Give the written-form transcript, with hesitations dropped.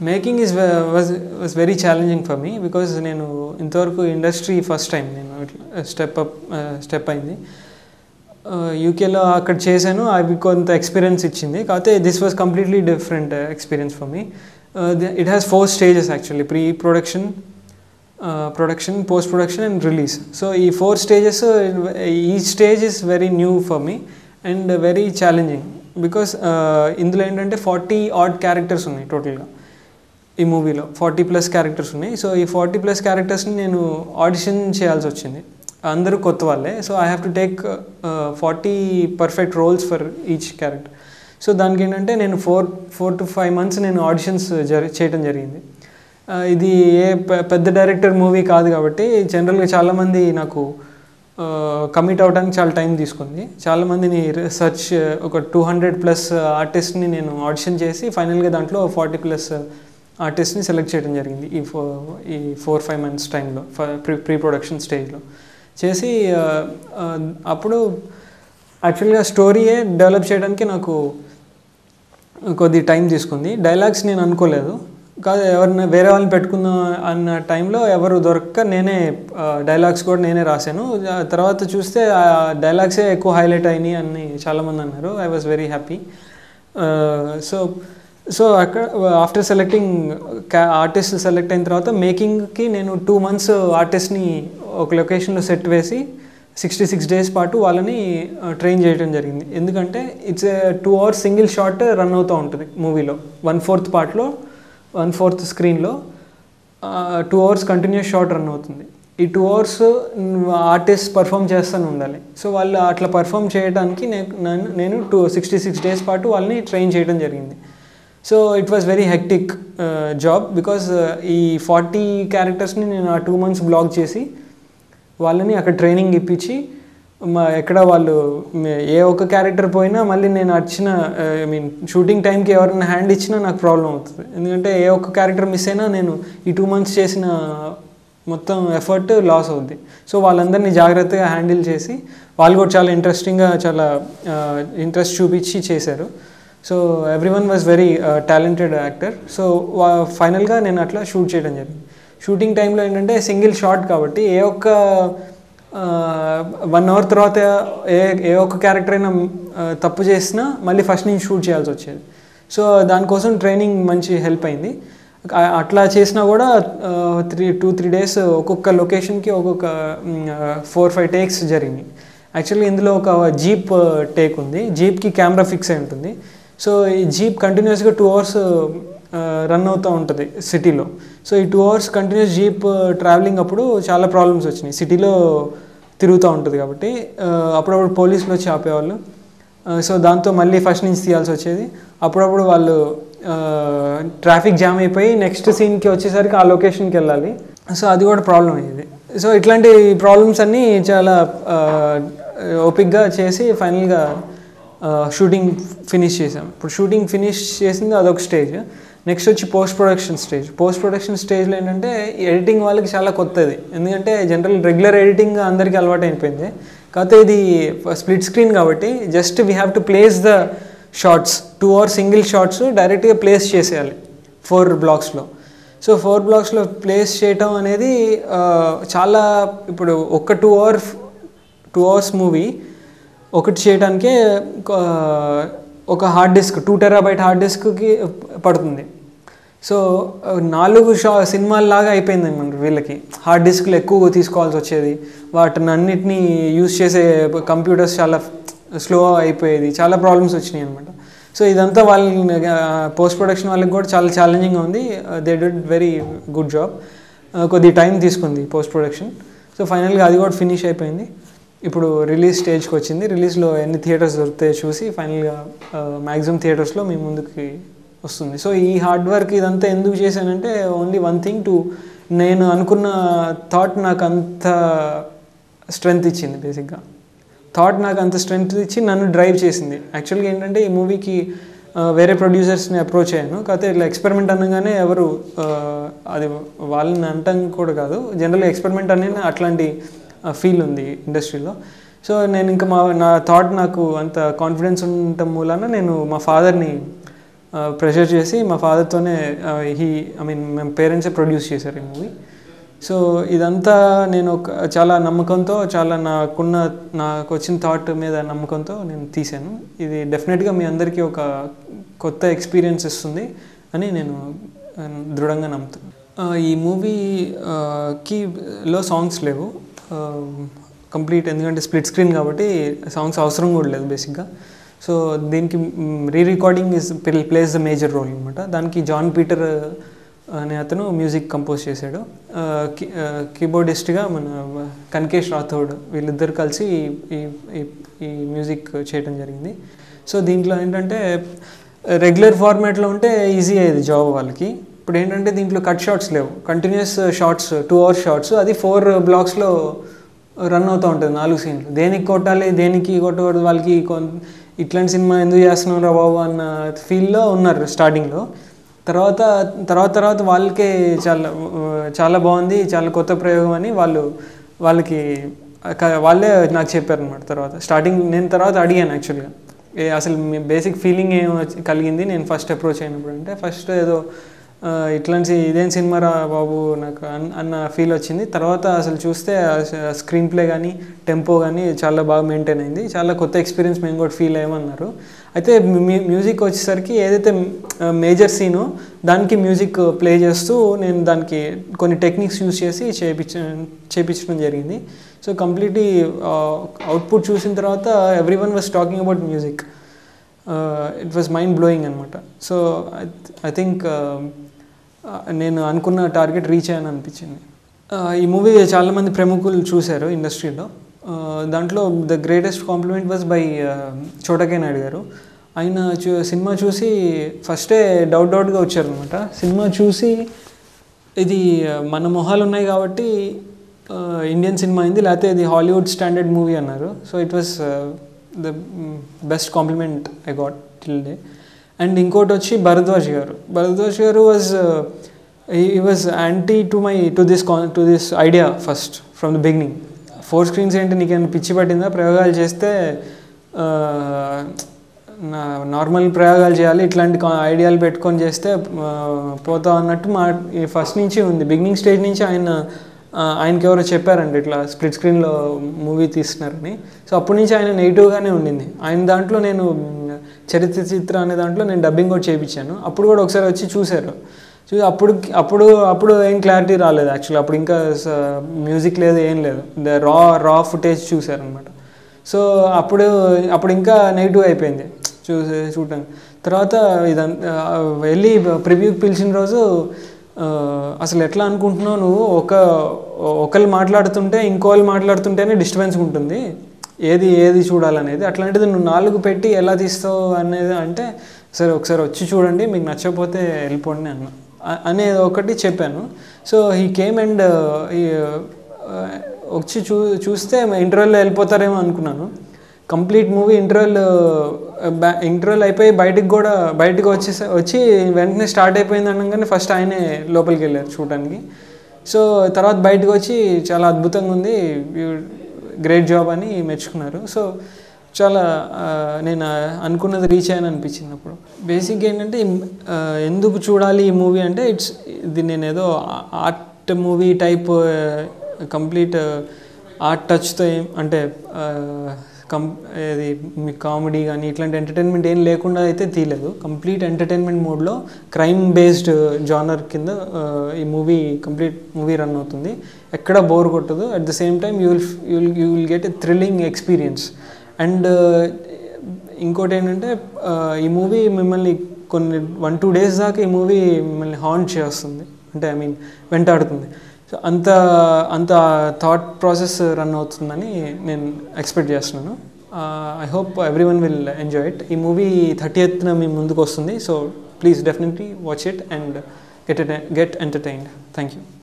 Making was very challenging for me because నేను ఇంతవరకు industry first time నేను step అయింది. యూకేలో అక్కడ చేశాను, అవి కొంత ఎక్స్పీరియన్స్ ఇచ్చింది. కాకపోతే this was completely different experience for me. It has 4 stages actually: pre production, production, post production and release. So ఈ 4 stages, each stage is very new for me and very challenging because ఇందులో ఏంటంటే 40 odd characters ఉన్నాయి టోటల్గా. ఈ మూవీలో 40+ characters ఉన్నాయి. So ఈ 40+ క్యారెక్టర్స్ని నేను ఆడిషన్ చేయాల్సి వచ్చింది. అందరూ కొత్త వాళ్ళే. So I have to take 40 perfect roles for each character. So దానికి ఏంటంటే నేను 4 to 5 months నేను ఆడిషన్స్ చేయడం జరిగింది. ఇది ఏ పెద్ద డైరెక్టర్ మూవీ కాదు కాబట్టి జనరల్గా చాలామంది నాకు కమిట్ అవ్వడానికి చాలా టైం తీసుకుంది. చాలామందిని రీసెర్చ్, ఒక 200+ ఆర్టిస్ట్ని నేను ఆడిషన్ చేసి ఫైనల్గా దాంట్లో 40+ ఆర్టిస్ట్ని సెలెక్ట్ చేయడం జరిగింది ఈ 4-5 months టైంలో, ప్రీ ప్రొడక్షన్ స్టేజ్లో చేసి. అప్పుడు యాక్చువల్గా స్టోరీయే డెవలప్ చేయడానికి నాకు కొద్ది టైం తీసుకుంది. డైలాగ్స్ నేను అనుకోలేదు, కాదు ఎవరిని వేరే వాళ్ళని పెట్టుకుందాం అన్న టైంలో ఎవరు దొరక్క నేనే డైలాగ్స్ కూడా నేనే రాశాను. తర్వాత చూస్తే ఆ డైలాగ్సే ఎక్కువ హైలైట్ అయినాయి అని చాలామంది అన్నారు. I was very happy. So అక్కడ ఆఫ్టర్ సెలెక్టింగ్ ఆర్టిస్ట్ సెలెక్ట్ అయిన తర్వాత మేకింగ్కి నేను 2 months ఆర్టిస్ట్ని ఒక లొకేషన్లో సెట్ వేసి 66 days పాటు వాళ్ళని ట్రైన్ చేయడం జరిగింది. ఎందుకంటే it's 2 hours single shot run అవుతూ ఉంటుంది మూవీలో. 1/4 పార్ట్లో 1/4 స్క్రీన్లో 2 hours కంటిన్యూస్ షాట్ రన్ అవుతుంది. ఈ 2 hours ఆర్టిస్ట్ పర్ఫామ్ చేస్తూనే ఉండాలి. సో వాళ్ళు అట్లా పర్ఫామ్ చేయడానికి నేను 66 days పాటు వాళ్ళని ట్రైన్ చేయడం జరిగింది. So it was very hectic job because ఈ 40 క్యారెక్టర్స్ని నేను ఆ 2 months బ్లాక్ చేసి వాళ్ళని అక్కడ ట్రైనింగ్ ఇప్పించి, ఎక్కడ వాళ్ళు ఏ ఒక్క క్యారెక్టర్ పోయినా మళ్ళీ నేను షూటింగ్ టైంకి ఎవరైనా హ్యాండ్ ఇచ్చినా నాకు ప్రాబ్లం అవుతుంది. ఎందుకంటే ఏ ఒక్క క్యారెక్టర్ మిస్ అయినా నేను ఈ 2 months చేసిన మొత్తం ఎఫర్ట్ లాస్ అవుద్ది. సో వాళ్ళందరినీ జాగ్రత్తగా హ్యాండిల్ చేసి వాళ్ళు కూడా చాలా ఇంట్రెస్టింగ్గా, చాలా ఇంట్రెస్ట్ చూపించి చేశారు. So everyone was very talented actor. So ఫైనల్గా నేను అట్లా షూట్ చేయడం జరిగింది. షూటింగ్ టైంలో ఏంటంటే సింగిల్ షాట్ కాబట్టి ఏ ఒక్క 1 hour తర్వాత ఏ ఒక్క క్యారెక్టర్ అయినా తప్పు చేసినా మళ్ళీ ఫస్ట్ నుంచి షూట్ చేయాల్సి వచ్చేది. సో దానికోసం ట్రైనింగ్ మంచి హెల్ప్ అయింది. అట్లా చేసినా కూడా 2-3 days ఒక్కొక్క లొకేషన్కి ఒక్కొక్క 4-5 takes జరిగినాయి. యాక్చువల్లీ ఇందులో ఒక జీప్ టేక్ ఉంది. జీప్కి కెమెరా ఫిక్స్ అయి ఉంటుంది. సో ఈ జీప్ కంటిన్యూస్గా 2 hours రన్ అవుతూ ఉంటుంది సిటీలో. సో ఈ 2 hours కంటిన్యూస్ జీప్ ట్రావెలింగ్ అప్పుడు చాలా ప్రాబ్లమ్స్ వచ్చినాయి. సిటీలో తిరుగుతూ ఉంటుంది కాబట్టి అప్పుడప్పుడు పోలీసులు వచ్చి ఆపేవాళ్ళు. సో దాంతో మళ్ళీ ఫస్ట్ నుంచి తీయాల్సి వచ్చేది. అప్పుడప్పుడు వాళ్ళు ట్రాఫిక్ జామ్ అయిపోయి నెక్స్ట్ సీన్కి వచ్చేసరికి ఆ లొకేషన్కి వెళ్ళాలి. సో అది కూడా ప్రాబ్లం అయ్యేది. సో ఇట్లాంటి ప్రాబ్లమ్స్ అన్నీ చాలా ఓపిక్గా చేసి ఫైనల్గా షూటింగ్ ఫినిష్ చేసాం. ఇప్పుడు షూటింగ్ ఫినిష్ చేసింది అదొక స్టేజ్. నెక్స్ట్ వచ్చి post production stage. Post production స్టేజ్లో ఏంటంటే ఎడిటింగ్ వాళ్ళకి చాలా కొత్తది. ఎందుకంటే రెగ్యులర్ ఎడిటింగ్ అందరికీ అలవాటు అయిపోయింది. కాకపోతే ఇది స్ప్లిట్ స్క్రీన్ కాబట్టి just we have to place the shorts. 2 hours single shorts డైరెక్ట్గా ప్లేస్ చేసేయాలి 4 blocks. సో 4 blocks ప్లేస్ చేయటం అనేది చాలా, ఇప్పుడు ఒక్క 2 hours మూవీ ఒకటి చేయడానికే ఒక హార్డ్ డిస్క్ 2 TB హార్డ్ డిస్క్కి పడుతుంది. సో 4 సినిమాల్లాగా అయిపోయింది మనకి. వీళ్ళకి హార్డ్ డిస్క్లు ఎక్కువ తీసుకోవాల్సి వచ్చేది. వాటిని అన్నిటినీ యూజ్ చేసే కంప్యూటర్స్ చాలా స్లో అయిపోయేది. చాలా ప్రాబ్లమ్స్ వచ్చినాయి అనమాట. సో ఇదంతా వాళ్ళని పోస్ట్ ప్రొడక్షన్ వాళ్ళకి కూడా చాలా ఛాలెంజింగ్గా ఉంది. They did very good job. కొద్ది టైం తీసుకుంది పోస్ట్ ప్రొడక్షన్. సో ఫైనల్గా అది కూడా ఫినిష్ అయిపోయింది. ఇప్పుడు రిలీజ్ స్టేజ్కి వచ్చింది. రిలీజ్లో ఎన్ని థియేటర్స్ దొరుకుతాయో చూసి ఫైనల్గా మ్యాక్సిమం థియేటర్స్లో మీ ముందుకి వస్తుంది. సో ఈ హార్డ్ వర్క్ ఇదంతా ఎందుకు చేశానంటే ఓన్లీ వన్ థింగ్, నేను అనుకున్న థాట్ నాకు అంత స్ట్రెంగ్త్ ఇచ్చింది. బేసిక్గా థాట్ నాకు అంత స్ట్రెంగ్త్ ఇచ్చి నన్ను డ్రైవ్ చేసింది. యాక్చువల్గా ఏంటంటే ఈ మూవీకి వేరే ప్రొడ్యూసర్స్ని అప్రోచ్ అయ్యాను. కాకపోతే ఇట్లా ఎక్స్పెరిమెంట్ అనగానే ఎవరు అది వాళ్ళని అంటాం కూడా కాదు, జనరల్గా ఎక్స్పెరిమెంట్ అనేది అట్లాంటి ఫీల్ ఉంది ఇండస్ట్రీలో. సో నేను ఇంకా నా థాట్ నాకు అంత కాన్ఫిడెన్స్ ఉండటం మూలాన నేను మా ఫాదర్ని ప్రెషర్ చేసి మా ఫాదర్తోనే మేము పేరెంట్సే ప్రొడ్యూస్ చేశారు ఈ మూవీ. సో ఇదంతా నేను చాలా నమ్మకంతో, చాలా నాకు వచ్చిన థాట్ మీద నమ్మకంతో నేను తీశాను. ఇది డెఫినెట్గా మీ అందరికీ ఒక కొత్త ఎక్స్పీరియన్స్ ఇస్తుంది అని నేను దృఢంగా నమ్ముతాను. ఈ మూవీలో సాంగ్స్ లేవు కంప్లీట్, ఎందుకంటే స్ప్లిట్ స్క్రీన్ కాబట్టి సాంగ్స్ అవసరం కూడా లేదు బేసిక్గా. సో దీనికి recording place the major role అనమాట. దానికి జాన్ పీటర్ అనే అతను మ్యూజిక్ కంపోజ్ చేశాడు. కీబోర్డిస్ట్గా మన కనకేష్ రాథోడ్, వీళ్ళిద్దరు కలిసి ఈ మ్యూజిక్ చేయడం జరిగింది. సో దీంట్లో ఏంటంటే రెగ్యులర్ ఫార్మాట్లో ఉంటే ఈజీ అయ్యేది జాబ్ వాళ్ళకి. ఇప్పుడు ఏంటంటే దీంట్లో కట్ షాట్స్ లేవు, కంటిన్యూస్ షార్ట్స్, 2 hours షార్ట్స్. అది 4 blocks-లో రన్ అవుతూ ఉంటుంది, 4 scenes. దేనికి కొట్టాలి, దేనికి కొట్టకూడదు, వాళ్ళకి ఇట్లాంటి సినిమా ఎందుకు చేస్తున్నారా బాబు అన్న ఫీల్లో ఉన్నారు స్టార్టింగ్లో. తర్వాత వాళ్ళకే చాలా బాగుంది, చాలా కొత్త ప్రయోగం అని వాళ్ళకి వాళ్ళే నాకు చెప్పారు అనమాట. నేను తర్వాత అడిగాను యాక్చువల్గా, అసలు మీ బేసిక్ ఫీలింగ్ ఏం కలిగింది నేను ఫస్ట్ అప్రోచ్ అయినప్పుడు అంటే, ఫస్ట్ ఏదో ఇదేం సినిమా రా బాబు నాకు అన్న ఫీల్ వచ్చింది. తర్వాత అసలు చూస్తే స్క్రీన్ ప్లే కానీ టెంపో కానీ చాలా బాగా మెయింటైన్ అయింది, చాలా కొత్త ఎక్స్పీరియన్స్ మేము కూడా ఫీల్ అయ్యామన్నారు. అయితే మ్యూజిక్ వచ్చేసరికి ఏదైతే మేజర్ సీనో దానికి మ్యూజిక్ ప్లే చేస్తూ నేను దానికి కొన్ని టెక్నిక్స్ యూజ్ చేసి చేయించడం జరిగింది. సో కంప్లీట్లీ అవుట్పుట్ చూసిన తర్వాత everyone was talking about music. It was mind blowing అనమాట. సో ఐ థింక్ నేను అనుకున్న టార్గెట్ రీచ్ అయ్యాను అనిపించింది. ఈ మూవీ చాలామంది ప్రముఖులు చూశారు ఇండస్ట్రీలో. దాంట్లో the greatest compliment was by Chota K Naidu గారు. ఆయన సినిమా చూసి ఫస్టే డౌట్గా వచ్చారనమాట. సినిమా చూసి ఇది మన మొహాలు ఉన్నాయి కాబట్టి ఇండియన్ సినిమా అయింది, లేకపోతే ఇది హాలీవుడ్ స్టాండర్డ్ మూవీ అన్నారు. So it was the best compliment I got till day. And ఇంకోటి వచ్చి భరద్వాజ్ గారు was anti to this idea first from the beginning. 4 screens ఏంటి, నీకేమైనా పిచ్చి పట్టిందా, ప్రయోగాలు చేస్తే నార్మల్ ప్రయోగాలు చేయాలి, ఇట్లాంటి ఐడియాలు పెట్టుకొని చేస్తే పోతాం అన్నట్టు ఫస్ట్ నుంచి ఉంది. బిగినింగ్ స్టేజ్ నుంచి ఆయనకి ఎవరో చెప్పారండి ఇట్లా స్ప్లిట్ స్క్రీన్లో మూవీ తీస్తున్నారని. సో అప్పటి నుంచి ఆయన నెగిటివ్గానే ఉండింది. ఆయన దాంట్లో నేను చరిత్ర అనే దాంట్లో నేను డబ్బింగ్ కూడా చేయించాను. అప్పుడు కూడా ఒకసారి వచ్చి చూశారు. అప్పుడు ఏం క్లారిటీ రాలేదు యాక్చువల్లీ. అప్పుడు ఇంకా మ్యూజిక్ లేదు, ఏం లేదు, రా ఫుటేజ్ చూశారనమాట. సో అప్పుడు ఇంకా నెగిటివ్ అయిపోయింది చూడటం. తర్వాత వెళ్ళి ప్రివ్యూకి పిలిచిన రోజు అసలు ఎట్లా అనుకుంటున్నావు నువ్వు, ఒకళ్ళు మాట్లాడుతుంటే ఇంకోళ్ళు మాట్లాడుతుంటేనే డిస్టర్బెన్స్ ఉంటుంది, ఏది చూడాలనేది, అట్లాంటిది నువ్వు 4 పెట్టి ఎలా తీస్తావు అనేది అంటే, సరే ఒకసారి వచ్చి చూడండి, మీకు నచ్చకపోతే వెళ్ళిపోండి అనేది ఒకటి చెప్పాను. సో హీ కేమ్ అండ్ వచ్చి చూస్తే ఇంటర్వెల్లో వెళ్ళిపోతారేమో అనుకున్నాను. కంప్లీట్ మూవీ ఇంటర్వెల్ అయిపోయి బయటకు వచ్చి వెంటనే స్టార్ట్ అయిపోయింది అనగానే ఫస్ట్ ఆయనే లోపలికి వెళ్ళారు చూడటానికి. సో తర్వాత బయటకు వచ్చి చాలా అద్భుతంగా ఉంది, గ్రేట్ జాబ్ అని మెచ్చుకున్నారు. సో చాలా నేను అనుకున్నది రీచ్ అయ్యాను అనిపించింది. అప్పుడు బేసిక్గా ఏంటంటే ఎందుకు చూడాలి ఈ మూవీ అంటే, ఇది నేను ఏదో art movie type complete art టచ్తో అంటే ఇది మీ కామెడీ కానీ ఇట్లాంటి ఎంటర్టైన్మెంట్ ఏం లేకుండా అయితే తీయలేదు. కంప్లీట్ ఎంటర్టైన్మెంట్ మోడ్లో క్రైమ్ బేస్డ్ జానర్ కింద ఈ కంప్లీట్ మూవీ రన్ అవుతుంది. ఎక్కడ బోర్ కొట్టదు. At the same time you will get a thrilling experience. And ఇంకోటి ఏంటంటే ఈ మూవీ మిమ్మల్ని కొన్ని 1-2 days దాకా ఈ మూవీ మిమ్మల్ని హాంట్ చేస్తుంది, అంటే వెంటాడుతుంది. సో అంత థాట్ ప్రాసెస్ రన్ అవుతుందని నేను ఎక్స్పెక్ట్ చేస్తున్నాను. I hope everyone will enjoy it. ఈ మూవీ 30th మీ ముందుకు వస్తుంది. So please definitely watch it and get entertained. Thank you.